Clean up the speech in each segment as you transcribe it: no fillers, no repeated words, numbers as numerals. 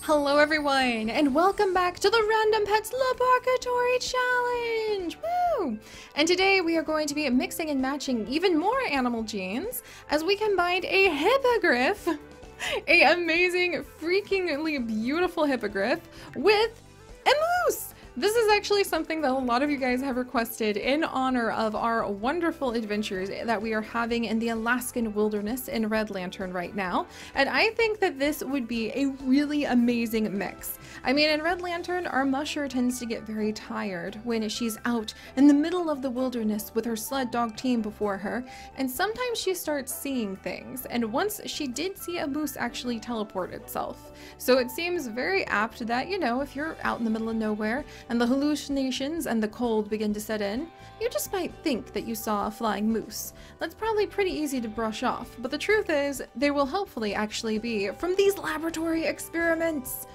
Hello everyone, and welcome back to the Random Pets Laboratory Challenge! Woo! And today we are going to be mixing and matching even more animal genes as we combined a hippogriff, a amazing, freakingly beautiful hippogriff, with a moose! This is actually something that a lot of you guys have requested in honor of our wonderful adventures that we are having in the Alaskan wilderness in Red Lantern right now. And I think that this would be a really amazing mix. I mean, in Red Lantern, our musher tends to get very tired when she's out in the middle of the wilderness with her sled dog team before her, and sometimes she starts seeing things. And once she did see a moose actually teleport itself. So it seems very apt that, you know, if you're out in the middle of nowhere and the hallucinations and the cold begin to set in, you just might think that you saw a flying moose. That's probably pretty easy to brush off, but the truth is, they will hopefully actually be from these laboratory experiments.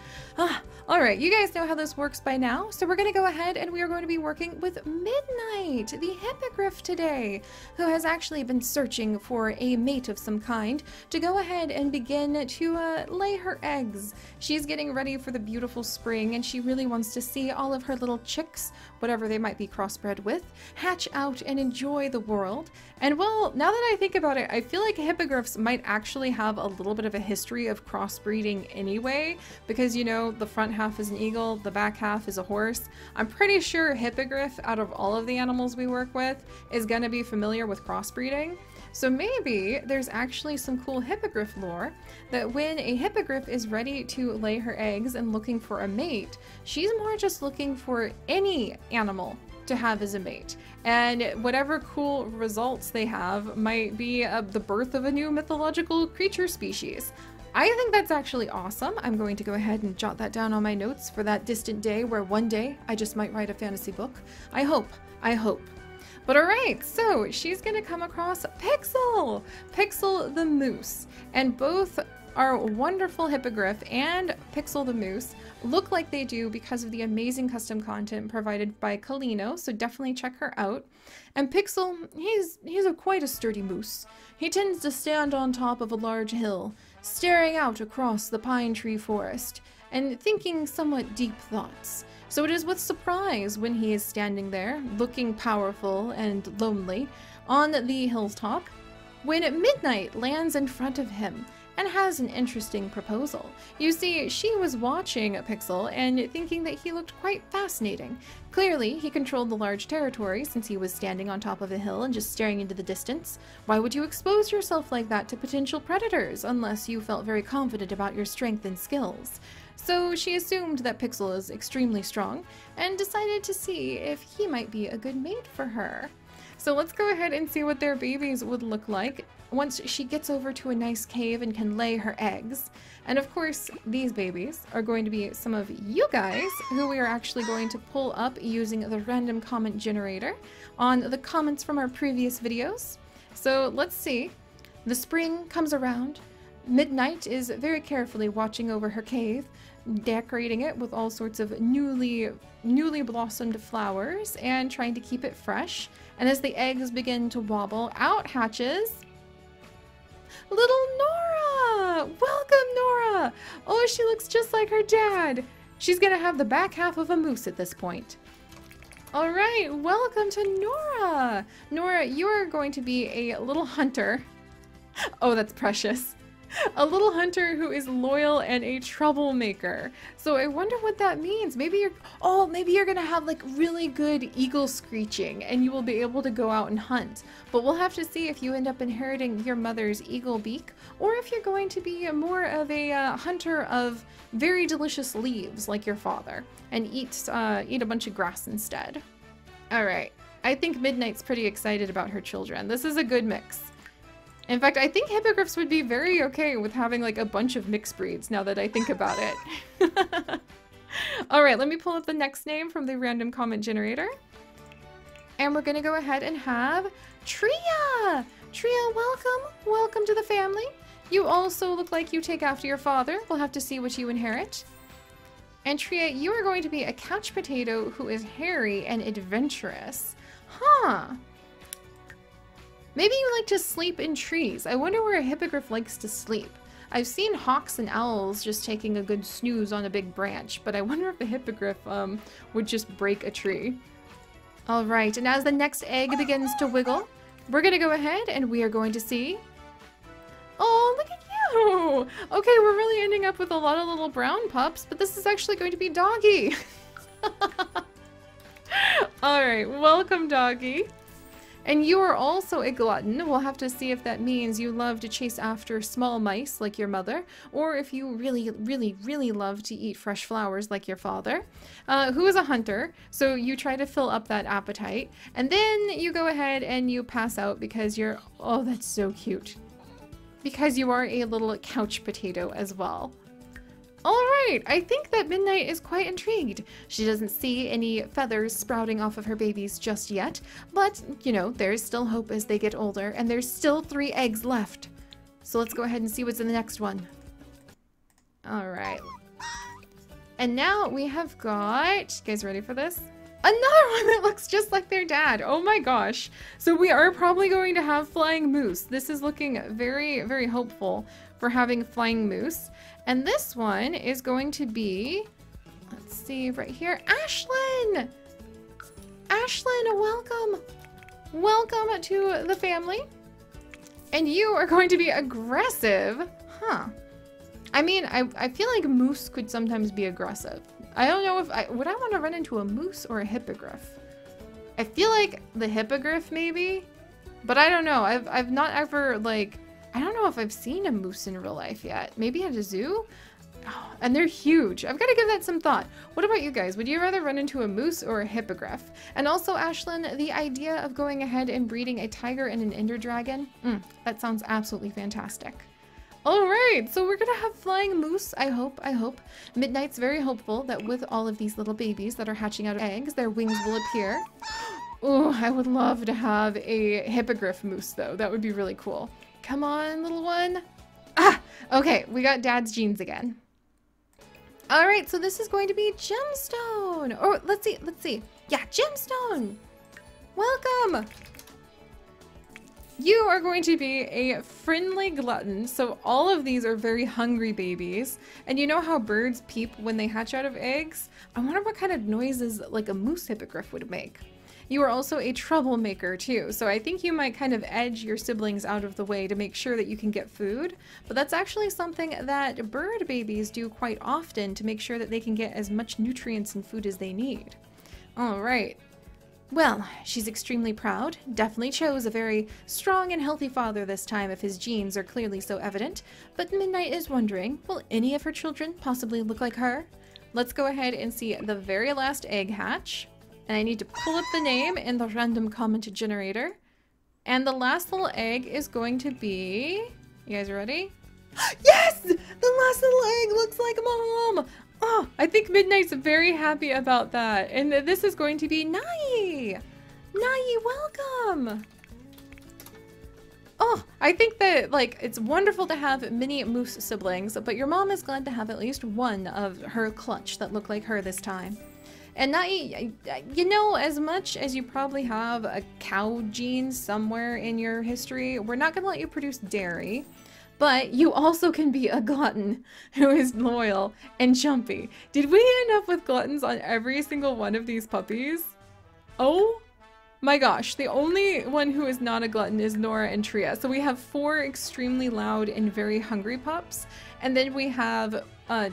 Alright, you guys know how this works by now, so we're going to go ahead and we are going to be working with Midnight, the hippogriff today, who has actually been searching for a mate of some kind to go ahead and begin to lay her eggs. She's getting ready for the beautiful spring, and she really wants to see all of her little chicks, whatever they might be crossbred with, hatch out and enjoy the world. And well, now that I think about it, I feel like hippogriffs might actually have a little bit of a history of crossbreeding anyway, because, you know, the front half is an eagle, the back half is a horse. I'm pretty sure hippogriff, out of all of the animals we work with, is going to be familiar with crossbreeding. So maybe there's actually some cool hippogriff lore that when a hippogriff is ready to lay her eggs and looking for a mate, she's more just looking for any animal to have as a mate. And whatever cool results they have might be the birth of a new mythological creature species. I think that's actually awesome. I'm going to go ahead and jot that down on my notes for that distant day where one day I just might write a fantasy book. I hope. But alright, so she's gonna come across Pixel! Pixel the moose. And both our wonderful hippogriff and Pixel the moose look like they do because of the amazing custom content provided by Kalino, so definitely check her out. And Pixel, he's quite a sturdy moose. He tends to stand on top of a large hill, staring out across the pine tree forest, and thinking somewhat deep thoughts. So it is with surprise when he is standing there, looking powerful and lonely, on the hilltop, when Midnight lands in front of him and has an interesting proposal. You see, she was watching Pixel and thinking that he looked quite fascinating. Clearly, he controlled the large territory since he was standing on top of a hill and just staring into the distance. Why would you expose yourself like that to potential predators unless you felt very confident about your strength and skills? So she assumed that Pixel is extremely strong and decided to see if he might be a good mate for her. So let's go ahead and see what their babies would look like once she gets over to a nice cave and can lay her eggs. And of course, these babies are going to be some of you guys who we are actually going to pull up using the random comment generator on the comments from our previous videos. So let's see. The spring comes around. Midnight is very carefully watching over her cave, decorating it with all sorts of newly blossomed flowers and trying to keep it fresh. And as the eggs begin to wobble, out hatches little Nora! Welcome, Nora! Oh, she looks just like her dad. She's gonna have the back half of a moose at this point. All right, welcome to Nora. Nora, you are going to be a little hunter. Oh, that's precious. A little hunter who is loyal and a troublemaker. So I wonder what that means. Maybe you're gonna have like really good eagle screeching and you will be able to go out and hunt. But we'll have to see if you end up inheriting your mother's eagle beak or if you're going to be more of a hunter of very delicious leaves like your father and eat a bunch of grass instead. All right, I think Midnight's pretty excited about her children. This is a good mix. In fact, I think hippogriffs would be very okay with having like a bunch of mixed breeds now that I think about it. All right, let me pull up the next name from the random comment generator. And we're gonna go ahead and have Tria! Tria, welcome! Welcome to the family. You also look like you take after your father. We'll have to see what you inherit. And Tria, you are going to be a couch potato who is hairy and adventurous. Huh. Maybe you like to sleep in trees. I wonder where a hippogriff likes to sleep. I've seen hawks and owls just taking a good snooze on a big branch, but I wonder if the hippogriff would just break a tree. All right, and as the next egg begins to wiggle, we're gonna go ahead and we are going to see... Oh, look at you! Okay, we're really ending up with a lot of little brown pups, but this is actually going to be Doggy. All right, welcome, Doggy. And you are also a glutton. We'll have to see if that means you love to chase after small mice like your mother, or if you really, really, really love to eat fresh flowers like your father, who is a hunter. So you try to fill up that appetite, and then you go ahead and you pass out because you're, oh, that's so cute. Because you are a little couch potato as well. All right, I think that Midnight is quite intrigued. She doesn't see any feathers sprouting off of her babies just yet, but, you know, there's still hope as they get older, and there's still 3 eggs left. So let's go ahead and see what's in the next one. All right. And now we have got, you guys ready for this? Another one that looks just like their dad. Oh my gosh. So we are probably going to have flying moose. This is looking very, very hopeful for having flying moose. And this one is going to be, let's see right here, Ashlyn! Ashlyn, welcome! Welcome to the family. And you are going to be aggressive. Huh. I mean, I feel like moose could sometimes be aggressive. I don't know if would I want to run into a moose or a hippogriff? I feel like the hippogriff maybe, but I don't know. I've not ever like, I don't know if I've seen a moose in real life yet. Maybe at a zoo? Oh, and they're huge. I've got to give that some thought. What about you guys? Would you rather run into a moose or a hippogriff? And also, Ashlyn, the idea of going ahead and breeding a tiger and an ender dragon, that sounds absolutely fantastic. All right, so we're gonna have flying moose, I hope. Midnight's very hopeful that with all of these little babies that are hatching out of eggs, their wings will appear. Oh, I would love to have a hippogriff moose though. That would be really cool. Come on, little one. Ah, okay, we got Dad's genes again. All right, so this is going to be Gemstone. Or let's see. Yeah, Gemstone. Welcome. You are going to be a friendly glutton. So all of these are very hungry babies. And you know how birds peep when they hatch out of eggs? I wonder what kind of noises like a moose hippogriff would make. You are also a troublemaker too. So I think you might kind of edge your siblings out of the way to make sure that you can get food. But that's actually something that bird babies do quite often to make sure that they can get as much nutrients and food as they need. All right. Well, she's extremely proud, definitely chose a very strong and healthy father this time if his genes are clearly so evident, but Midnight is wondering, will any of her children possibly look like her? Let's go ahead and see the very last egg hatch, and I need to pull up the name in the random comment generator, and the last little egg is going to be, you guys ready? Yes! The last little egg looks like Mom! Oh, I think Midnight's very happy about that. And this is going to be Nai! Nai, welcome! Oh, I think that, like, it's wonderful to have mini moose siblings, but your mom is glad to have at least one of her clutch that look like her this time. And Nai, you know, as much as you probably have a cow gene somewhere in your history, we're not going to let you produce dairy. But you also can be a glutton who is loyal and jumpy. Did we end up with gluttons on every single one of these puppies? Oh my gosh, the only one who is not a glutton is Nora and Tria. So we have 4 extremely loud and very hungry pups. And then we have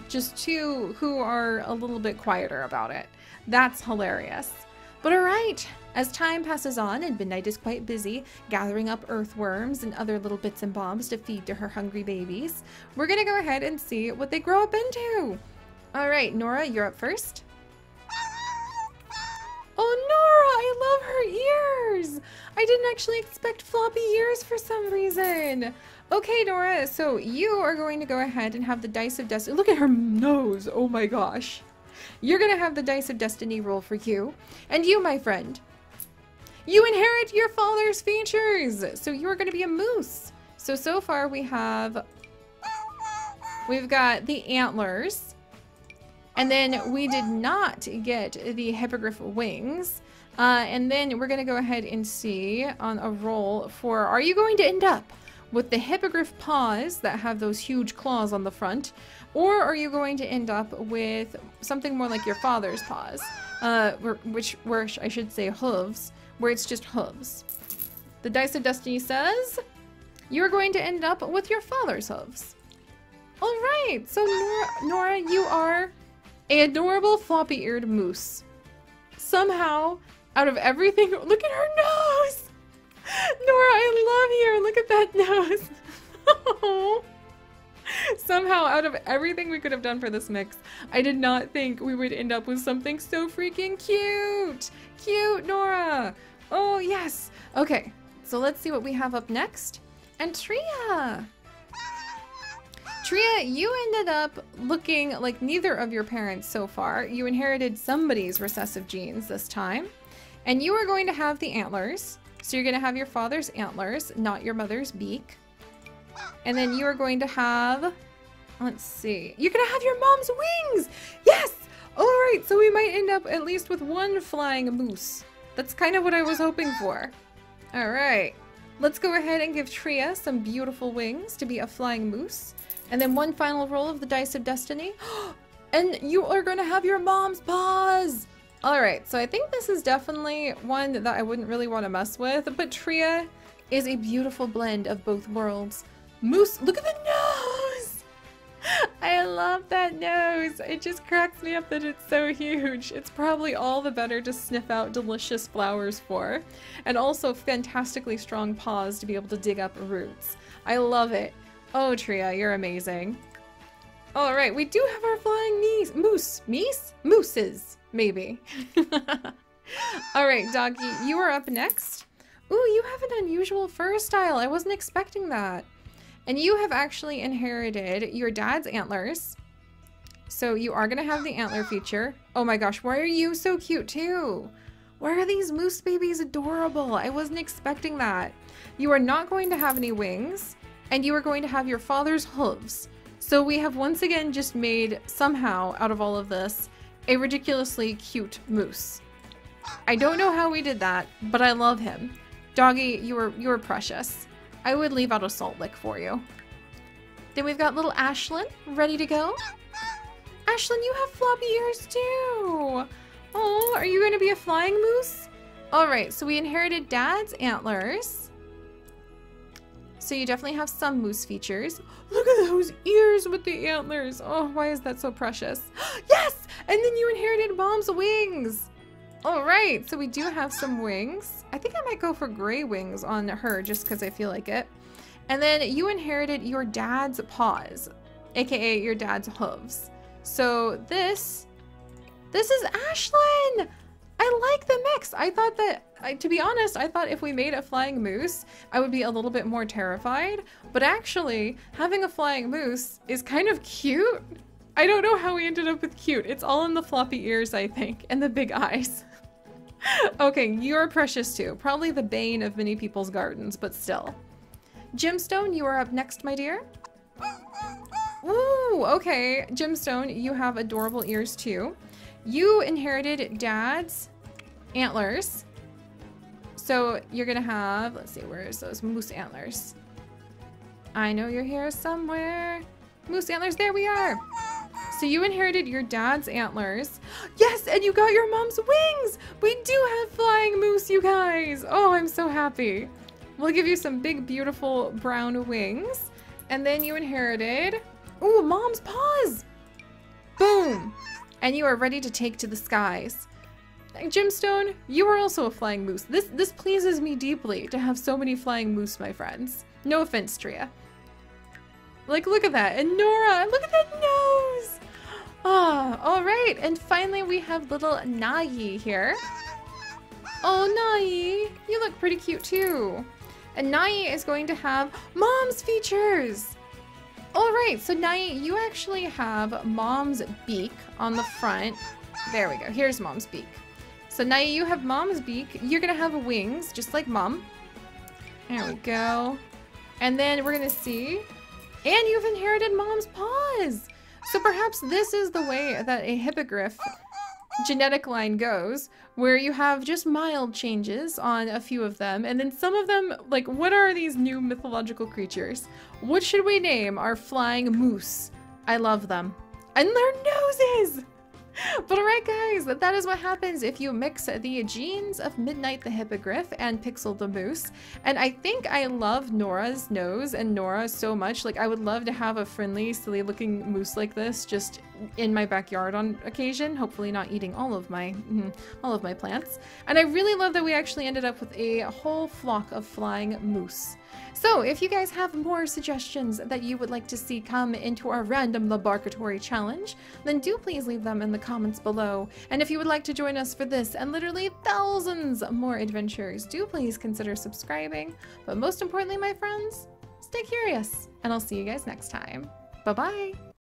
just 2 who are a little bit quieter about it. That's hilarious. But all right, as time passes on and Midnight is quite busy gathering up earthworms and other little bits and bobs to feed to her hungry babies, we're gonna go ahead and see what they grow up into. All right, Nora, you're up first. Oh, Nora, I love her ears. I didn't actually expect floppy ears for some reason. Okay, Nora, so you are going to go ahead and have the Dice of Destiny. Look at her nose. Oh my gosh. You're gonna have the Dice of Destiny roll for you. And you, my friend, you inherit your father's features. So you're gonna be a moose. So far we've got the antlers. And then we did not get the hippogriff wings. And then we're gonna go ahead and see on a roll for, are you going to end up with the hippogriff paws that have those huge claws on the front? Or are you going to end up with something more like your father's paws? Where I should say hooves, where it's just hooves. The Dice of Destiny says you're going to end up with your father's hooves. All right, so Nora, you are an adorable floppy-eared moose. Somehow, out of everything, look at her nose! Nora, I love you. Look at that nose. Oh. Somehow, out of everything we could have done for this mix, I did not think we would end up with something so freaking cute. Cute, Nora. Oh, yes. Okay, so let's see what we have up next. And Tria. Tria, you ended up looking like neither of your parents so far. You inherited somebody's recessive genes this time. And you are going to have the antlers. So you're going to have your father's antlers, not your mother's beak. And then you are going to have, let's see, you're going to have your mom's wings. Yes. All right. So we might end up at least with one flying moose. That's kind of what I was hoping for. All right. Let's go ahead and give Tria some beautiful wings to be a flying moose. And then one final roll of the Dice of Destiny. And you are going to have your mom's paws. All right. So I think this is definitely one that I wouldn't really want to mess with. But Tria is a beautiful blend of both worlds. Moose, look at the nose! I love that nose. It just cracks me up that it's so huge. It's probably all the better to sniff out delicious flowers for. And also fantastically strong paws to be able to dig up roots. I love it. Oh, Tria, you're amazing. All right, we do have our flying mooses, maybe. All right, Doggy, you are up next. Ooh, you have an unusual fur style. I wasn't expecting that. And you have actually inherited your dad's antlers. So you are going to have the antler feature. Oh my gosh, why are you so cute too? Why are these moose babies adorable? I wasn't expecting that. You are not going to have any wings. And you are going to have your father's hooves. So we have once again just made, somehow, out of all of this, a ridiculously cute moose. I don't know how we did that, but I love him. Doggy, you were precious. I would leave out a salt lick for you. Then we've got little Ashlyn ready to go. Ashlyn, you have floppy ears too. Oh, are you going to be a flying moose? All right, so we inherited Dad's antlers. So you definitely have some moose features. Look at those ears with the antlers. Oh, why is that so precious? Yes! And then you inherited Mom's wings. All right, so we do have some wings. I think I might go for gray wings on her just because I feel like it. And then you inherited your dad's paws, aka your dad's hooves. So this is Ashlyn. I like the mix. I thought that, to be honest, I thought if we made a flying moose, I would be a little bit more terrified. But actually, having a flying moose is kind of cute. I don't know how we ended up with cute. It's all in the floppy ears, I think, and the big eyes. Okay, you're precious too. Probably the bane of many people's gardens, but still. Gemstone, you are up next, my dear. Ooh, okay. Gemstone, you have adorable ears too. You inherited Dad's antlers. So you're gonna have, let's see, where's those moose antlers? I know you're here somewhere. Moose antlers, there we are. So you inherited your dad's antlers. Yes, and you got your mom's wings. We do have flying moose, you guys. Oh, I'm so happy. We'll give you some big, beautiful brown wings. And then you inherited, ooh, Mom's paws. Boom. And you are ready to take to the skies. Gemstone, you are also a flying moose. This pleases me deeply to have so many flying moose, my friends. No offense, Tria. Like, look at that. And Nora, look at that nose. Ah, all right. And finally, we have little Nayi here. Oh, Nayi, you look pretty cute too. And Nayi is going to have Mom's features. All right, so Nayi, you actually have Mom's beak on the front. There we go. Here's Mom's beak. So Nayi, you have Mom's beak. You're gonna have wings, just like Mom. There we go. And then we're gonna see, and you've inherited Mom's paws. So perhaps this is the way that a hippogriff genetic line goes, where you have just mild changes on a few of them, and then some of them, like, what are these new mythological creatures? What should we name our flying moose? I love them. And their noses! But alright guys, that is what happens if you mix the genes of Midnight the Hippogriff and Pixel the Moose. And I think I love Nora's nose and Nora so much. Like, I would love to have a friendly, silly looking moose like this just in my backyard on occasion, hopefully not eating all of my plants. And I really love that we actually ended up with a whole flock of flying moose. So if you guys have more suggestions that you would like to see come into our random Labarkatory challenge, then do please leave them in the comments below. And if you would like to join us for this and literally thousands more adventures, do please consider subscribing. But most importantly, my friends, stay curious, and I'll see you guys next time. Bye-bye!